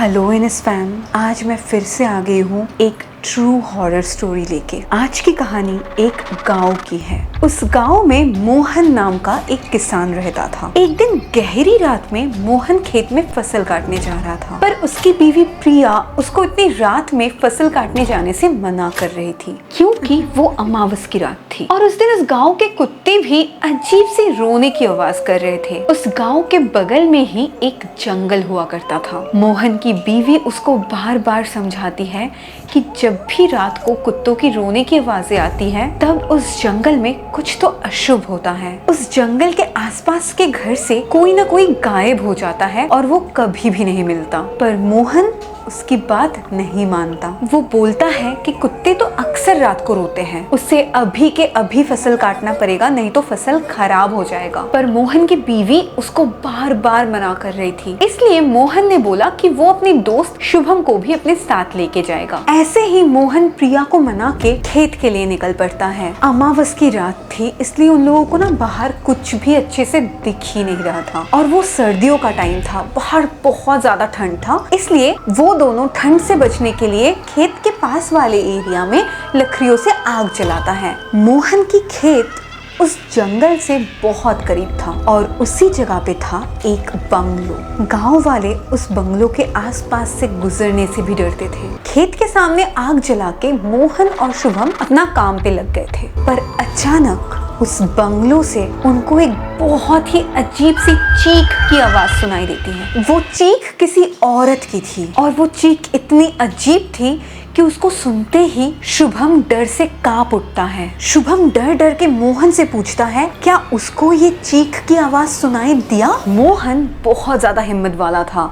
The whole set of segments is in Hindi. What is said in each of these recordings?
हेलो इनस फैम, आज मैं फिर से आ गई हूँ एक ट्रू हॉरर स्टोरी लेके। आज की कहानी एक गांव की है। उस गांव में मोहन नाम का एक किसान रहता था। एक दिन गहरी रात में मोहन खेत में फसल काटने जा रहा था, पर उसकी बीवी प्रिया उसको इतनी रात में फसल काटने जाने से मना कर रही थी, क्योंकि वो अमावस की रात थी। और उस दिन उस गाँव के कुत्ते भी अजीब सी रोने की आवाज कर रहे थे। उस गाँव के बगल में ही एक जंगल हुआ करता था। मोहन की बीवी उसको बार बार समझाती है कि जब भी रात को कुत्तों की रोने की आवाजें आती हैं, तब उस जंगल में कुछ तो अशुभ होता है। उस जंगल के आसपास के घर से कोई ना कोई गायब हो जाता है और वो कभी भी नहीं मिलता। पर मोहन उसकी बात नहीं मानता। वो बोलता है कि कुत्ते तो अक्सर रात को रोते हैं, उससे अभी के अभी फसल काटना पड़ेगा, नहीं तो फसल खराब हो जाएगा। पर मोहन की बीवी उसको बार बार मना कर रही थी। इसलिए मोहन ने बोला कि वो अपने दोस्त शुभम को भी अपने साथ लेके जाएगा। ऐसे ही मोहन प्रिया को मना के खेत के लिए निकल पड़ता है। अमावस की रात थी, इसलिए उन लोगों को ना बाहर कुछ भी अच्छे से दिख ही नहीं रहा था और वो सर्दियों का टाइम था। बाहर बहुत ज्यादा ठंड था, इसलिए वो दोनों ठंड से बचने के लिए खेत के पास वाले एरिया में लकड़ियों से आग जलाता है। मोहन की खेत उस जंगल से बहुत करीब था और उसी जगह पे था एक बंगलो। गांव वाले उस बंगलो के आसपास से गुजरने से भी डरते थे। खेत के सामने आग जला के मोहन और शुभम अपना काम पे लग गए थे, पर अचानक उस बंगलो से उनको एक बहुत ही अजीब सी चीख की आवाज सुनाई देती है। वो चीख किसी औरत की थी और वो चीख इतनी अजीब थी कि उसको सुनते ही शुभम डर से कांप उठता है। शुभम डर डर के मोहन से पूछता है, क्या उसको ये चीख की आवाज सुनाई दिया? मोहन बहुत ज्यादा हिम्मत वाला था,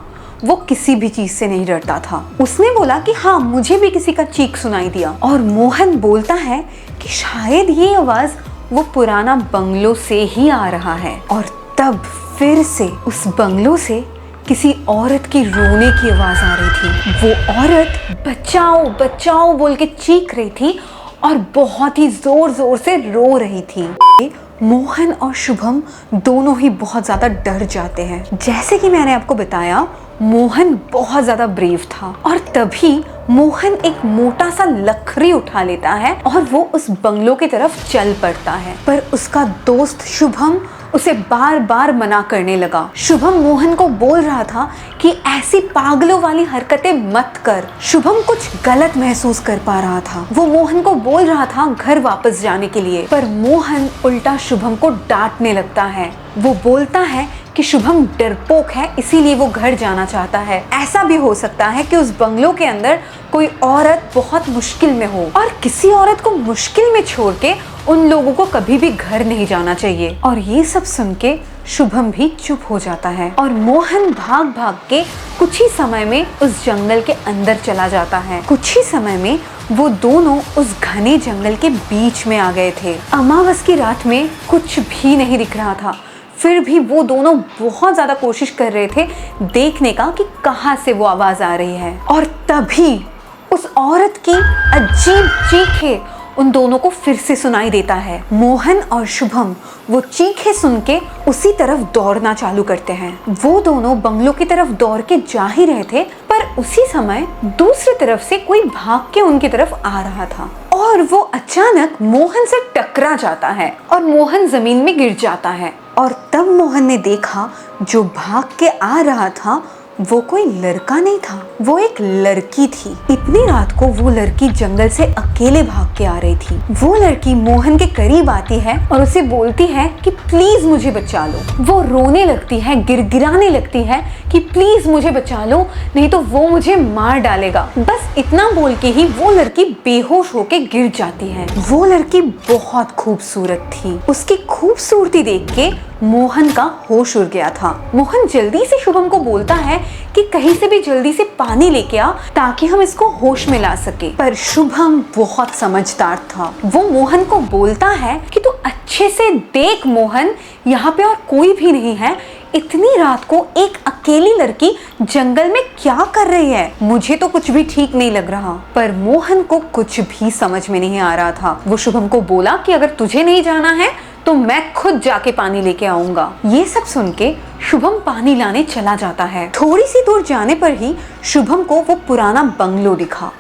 वो किसी भी चीज से नहीं डरता था। उसने बोला कि हाँ, मुझे भी किसी का चीख सुनाई दिया। और मोहन बोलता है कि शायद ये आवाज वो पुराना बंगलो से ही आ रहा है। और तब फिर से उस बंगलो से किसी औरत की रोने की आवाज आ रही थी। वो औरत बचाओ बचाओ बोल के चीख रही थी और बहुत ही जोर जोर से रो रही थी। मोहन और शुभम दोनों ही बहुत ज्यादा डर जाते हैं। जैसे कि मैंने आपको बताया, मोहन बहुत ज्यादा ब्रेव था और तभी मोहन एक मोटा सा लकड़ी उठा लेता है और वो उस बंगलो की तरफ चल पड़ता है। पर उसका दोस्त शुभम उसे बार बार मना करने लगा। शुभम मोहन को बोल रहा था कि ऐसी पागलों वाली हरकतें मत कर। शुभम कुछ गलत महसूस कर पा रहा था। वो मोहन को बोल रहा था घर वापस जाने के लिए, पर मोहन उल्टा शुभम को डांटने लगता है। वो बोलता है कि शुभम डरपोक है, इसीलिए वो घर जाना चाहता है। ऐसा भी हो सकता है कि उस बंगलो के अंदर कोई औरत बहुत मुश्किल में हो और किसी औरत को मुश्किल में छोड़ के उन लोगों को कभी भी घर नहीं जाना चाहिए। और ये सब सुन के शुभम भी चुप हो जाता है और मोहन भाग भाग के कुछ ही समय में उस जंगल के अंदर चला जाता है। कुछ ही समय में वो दोनों उस घने जंगल के बीच में आ गए थे। अमावस की रात में कुछ भी नहीं दिख रहा था, फिर भी वो दोनों बहुत ज्यादा कोशिश कर रहे थे देखने का कि कहाँ से वो आवाज आ रही है। और तभी उस औरत की अजीब चीखें उन दोनों को फिर से सुनाई देता है। मोहन और शुभम वो चीखें सुन के उसी तरफ दौड़ना चालू करते हैं। वो दोनों बंगलो की तरफ दौड़ के जा ही रहे थे, पर उसी समय दूसरी तरफ से कोई भाग के उनकी तरफ आ रहा था और वो अचानक मोहन से टकरा जाता है और मोहन जमीन में गिर जाता है। और तब मोहन ने देखा जो भाग के आ रहा था वो कोई लड़का नहीं था, वो एक लड़की थी। इतनी रात को वो लड़की जंगल से अकेले भाग के आ रही थी। वो लड़की मोहन के करीब आती है और उसे बोलती है कि प्लीज मुझे बचा लो। वो रोने लगती है, गिड़गिड़ाने लगती है कि प्लीज मुझे बचा लो, नहीं तो वो मुझे मार डालेगा। बस इतना बोल के ही वो लड़की बेहोश होके गिर जाती है। वो लड़की बहुत खूबसूरत थी। उसकी खूबसूरती देख के मोहन का होश उड़ गया था। मोहन जल्दी से शुभम को बोलता है कि कहीं से भी जल्दी से पानी लेके आ ताकि हम इसको होश में ला सके। पर शुभम बहुत समझदार था। वो मोहन को बोलता है कि तू अच्छे से देख मोहन, यहाँ पे और कोई भी नहीं है। इतनी रात को एक अकेली लड़की जंगल में क्या कर रही है? मुझे तो कुछ भी ठीक नहीं लग रहा। पर मोहन को कुछ भी समझ में नहीं आ रहा था। वो शुभम को बोला कि अगर तुझे नहीं जाना है तो मैं खुद जाके पानी लेके आऊंगा। ये सब सुन के शुभम पानी लाने चला जाता है। थोड़ी सी दूर जाने पर ही शुभम को वो पुराना बंगलो दिखा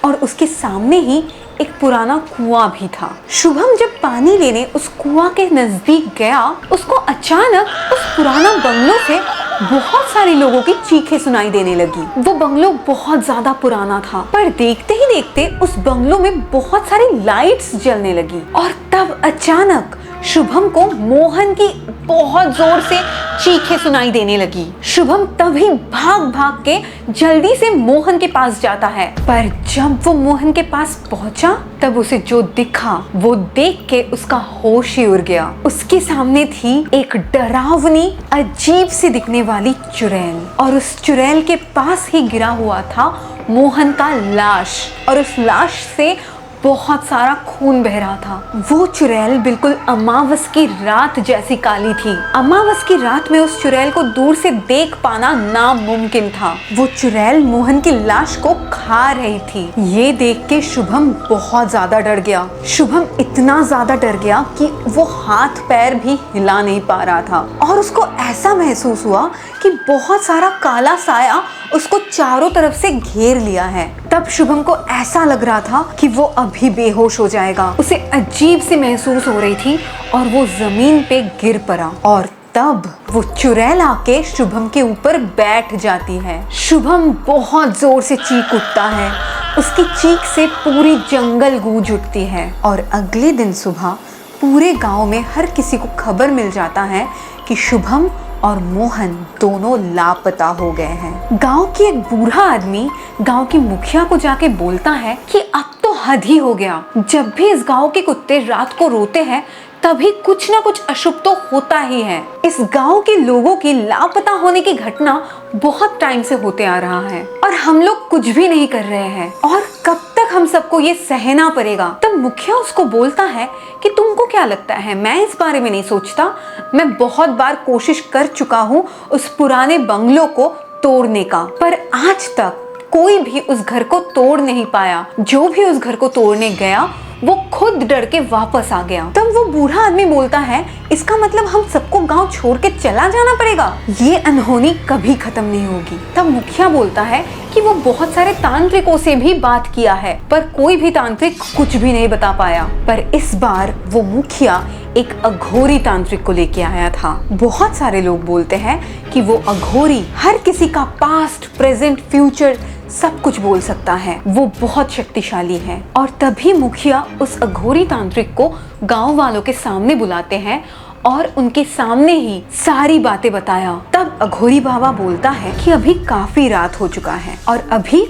और उसके सामने ही एक पुराना कुआं भी था। शुभम जब पानी लेने उस कुआं के नजदीक गया, उसको अचानक उस पुराना बंगलो से बहुत सारे लोगों की चीखें सुनाई देने लगी। वो बंगलो बहुत ज्यादा पुराना था, पर देखते ही देखते उस बंगलो में बहुत सारी लाइट्स जलने लगी और तब अचानक शुभम को मोहन की बहुत जोर से चीखें सुनाई देने लगी। शुभम तभी भाग भाग के जल्दी से मोहन के पास जाता है, पर जब वो मोहन के पास पहुंचा तब उसे जो दिखा वो देख के उसका होश ही उड़ गया। उसके सामने थी एक डरावनी अजीब सी दिखने वाली चुड़ैल और उस चुड़ैल के पास ही गिरा हुआ था मोहन का लाश और उस लाश से बहुत सारा खून बह रहा था। वो चुड़ैल बिल्कुल अमावस की रात जैसी काली थी। अमावस की रात में उस चुड़ैल को दूर से देख पाना नामुमकिन था। वो चुड़ैल मोहन की लाश को खा रही थी। ये देख के शुभम बहुत ज्यादा डर गया। शुभम इतना ज्यादा डर गया कि वो हाथ पैर भी हिला नहीं पा रहा था और उसको ऐसा महसूस हुआ कि बहुत सारा काला साया उसको चारों तरफ से घेर लिया है। तब शुभम को ऐसा लग रहा था कि वो अभी बेहोश हो जाएगा। उसे अजीब सी महसूस हो रही थी और वो जमीन पे गिर पड़ा और तब वो चुड़ैल आके शुभम के ऊपर बैठ जाती है। शुभम बहुत जोर से चीख उठता है। उसकी चीख से पूरी जंगल गूंज उठती है और अगले दिन सुबह पूरे गांव में हर किसी को खबर मिल जाता है कि शुभम और मोहन दोनों लापता हो गए हैं। गांव की एक बूढ़ा आदमी गांव की मुखिया को जाके बोलता है कि अब तो हद ही हो गया। जब भी इस गांव के कुत्ते रात को रोते हैं तभी कुछ ना कुछ अशुभ तो होता ही है। इस गांव के लोगों की लापता होने की घटना बहुत टाइम से होते आ रहा है और हम लोग कुछ भी नहीं कर रहे हैं और कब तक हम सबको ये सहना पड़ेगा। तब मुखिया उसको बोलता है कि तुमको क्या लगता है, मैं इस बारे में नहीं सोचता। मैं बहुत बार कोशिश कर चुका हूँ उस पुराने बंगलो को तोड़ने का, पर आज तक कोई भी उस घर को तोड़ नहीं पाया। जो भी उस घर को तोड़ने गया वो खुद डर के वापस आ गया। तब वो बूढ़ा आदमी बोलता है, इसका मतलब हम सबको गांव छोड़ के चला जाना पड़ेगा, ये अनहोनी कभी खत्म नहीं होगी। तब मुखिया बोलता है कि वो बहुत सारे तांत्रिकों से भी बात किया है पर कोई भी तांत्रिक कुछ भी नहीं बता पाया। पर इस बार वो मुखिया एक अघोरी तांत्रिक को लेके आया था। बहुत सारे लोग बोलते हैं कि वो अघोरी हर किसी का पास्ट, प्रेजेंट, फ्यूचर सब कुछ बोल सकता है। वो बहुत शक्तिशाली है और तभी मुखिया उस अघोरी तांत्रिक को गांव वालों के सामने बुलाते हैं और उनके सामने ही सारी बातें बताया। तब अघोरी बाबा बोलता है कि अभी काफी रात हो चुका है और अभी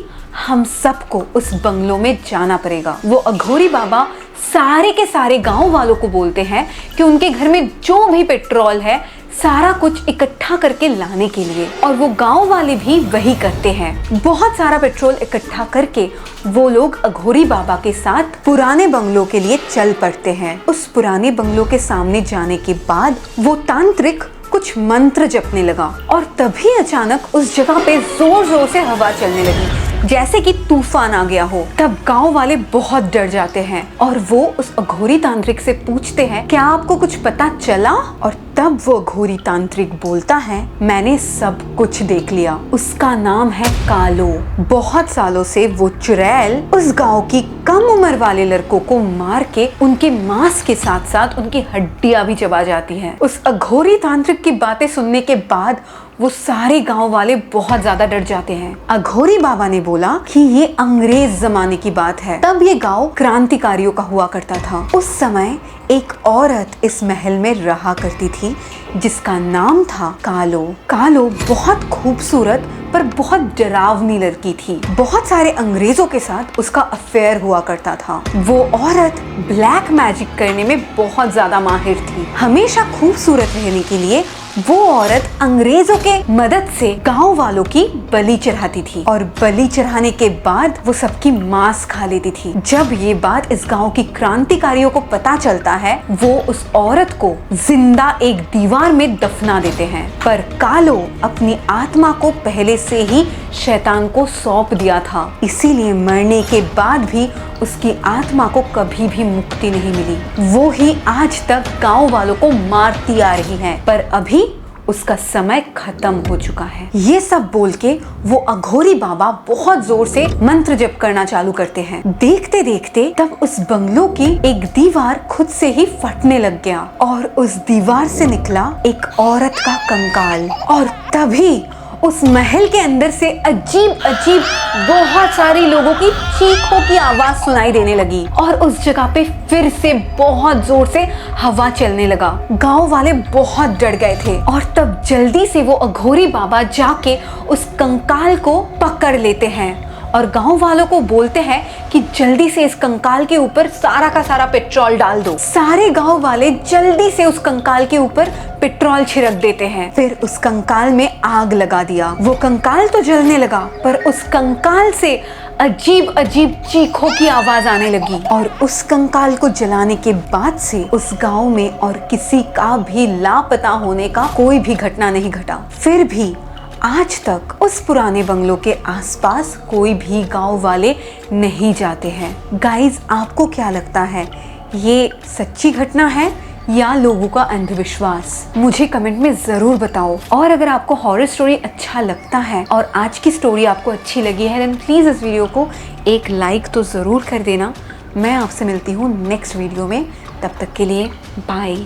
हम सबको उस बंगलो में जाना पड़ेगा। वो अघोरी बाबा सारे के सारे गांव वालों को बोलते हैं कि उनके घर में जो भी पेट्रोल है सारा कुछ इकट्ठा करके लाने के लिए, और वो गांव वाले भी वही करते हैं। बहुत सारा पेट्रोल इकट्ठा करके वो लोग अघोरी बाबा के साथ पुराने बंगलों के लिए चल पड़ते हैं। उस पुराने बंगलों के सामने जाने के बाद वो तांत्रिक कुछ मंत्र जपने लगा और तभी अचानक उस जगह पे जोर जोर से हवा चलने लगी, जैसे कि तूफान आ गया हो। तब गांव वाले बहुत डर जाते हैं और वो उस अघोरी तांत्रिक से पूछते हैं, क्या आपको कुछ पता चला? और तब वो अघोरी तांत्रिक बोलता है, मैंने सब कुछ देख लिया। उसका नाम है कालो। बहुत सालों से वो चुड़ैल उस गांव की कम उम्र वाले लड़कों को मार के उनके मांस के साथ साथ उनकी हड्डियां भी चबा जाती है। उस अघोरी तांत्रिक की बातें सुनने के बाद वो सारे गांव वाले बहुत ज्यादा डर जाते हैं। अघोरी बाबा ने बोला कि ये अंग्रेज जमाने की बात है। तब ये गांव क्रांतिकारियों का हुआ करता था। उस समय एक औरत इस महल में रहा करती थी जिसका नाम था कालो। कालो बहुत खूबसूरत पर बहुत डरावनी लड़की थी। बहुत सारे अंग्रेजों के साथ उसका अफेयर हुआ करता था। वो औरत ब्लैक मैजिक करने में बहुत ज्यादा माहिर थी। हमेशा खूबसूरत रहने के लिए वो औरत अंग्रेजों के मदद से गांव वालों की बलि चढ़ाती थी और बलि चढ़ाने के बाद वो सबकी मांस खा लेती थी। जब ये बात इस गांव की क्रांतिकारियों को पता चलता है, वो उस औरत को जिंदा एक दीवार में दफना देते हैं। पर कालो अपनी आत्मा को पहले से ही शैतान को सौंप दिया था। इसीलिए मरने के बाद भी उसकी आत्मा को कभी भी मुक्ति नहीं मिली। वो ही आज तक गांव वालों को मारती आ रही है, पर अभी उसका समय खत्म हो चुका है। ये सब बोल के वो अघोरी बाबा बहुत जोर से मंत्र जप करना चालू करते हैं। देखते देखते तब उस बंगलो की एक दीवार खुद से ही फटने लग गया और उस दीवार से निकला एक औरत का कंकाल। और तभी उस महल के अंदर से अजीब अजीब बहुत सारे लोगों की चीखों की आवाज सुनाई देने लगी और उस जगह पे फिर से बहुत जोर से हवा चलने लगा। गांव वाले बहुत डर गए थे और तब जल्दी से वो अघोरी बाबा जाके उस कंकाल को पकड़ लेते हैं और गांव वालों को बोलते हैं कि जल्दी से इस कंकाल के ऊपर सारा का सारा पेट्रोल डाल दो। सारे गांव वाले जल्दी से उस कंकाल के ऊपर पेट्रोल छिड़क देते हैं। फिर उस कंकाल में आग लगा दिया। वो कंकाल तो जलने लगा, पर उस कंकाल से अजीब अजीब चीखों की आवाज आने लगी और उस कंकाल को जलाने के बाद से उस गांव में और किसी का भी लापता होने का कोई भी घटना नहीं घटा। फिर भी आज तक उस पुराने बंगलों के आसपास कोई भी गांव वाले नहीं जाते हैं। गाइज, आपको क्या लगता है, ये सच्ची घटना है या लोगों का अंधविश्वास? मुझे कमेंट में ज़रूर बताओ। और अगर आपको हॉरर स्टोरी अच्छा लगता है और आज की स्टोरी आपको अच्छी लगी है, देन प्लीज़ इस वीडियो को एक लाइक तो ज़रूर कर देना। मैं आपसे मिलती हूँ नेक्स्ट वीडियो में। तब तक के लिए बाय।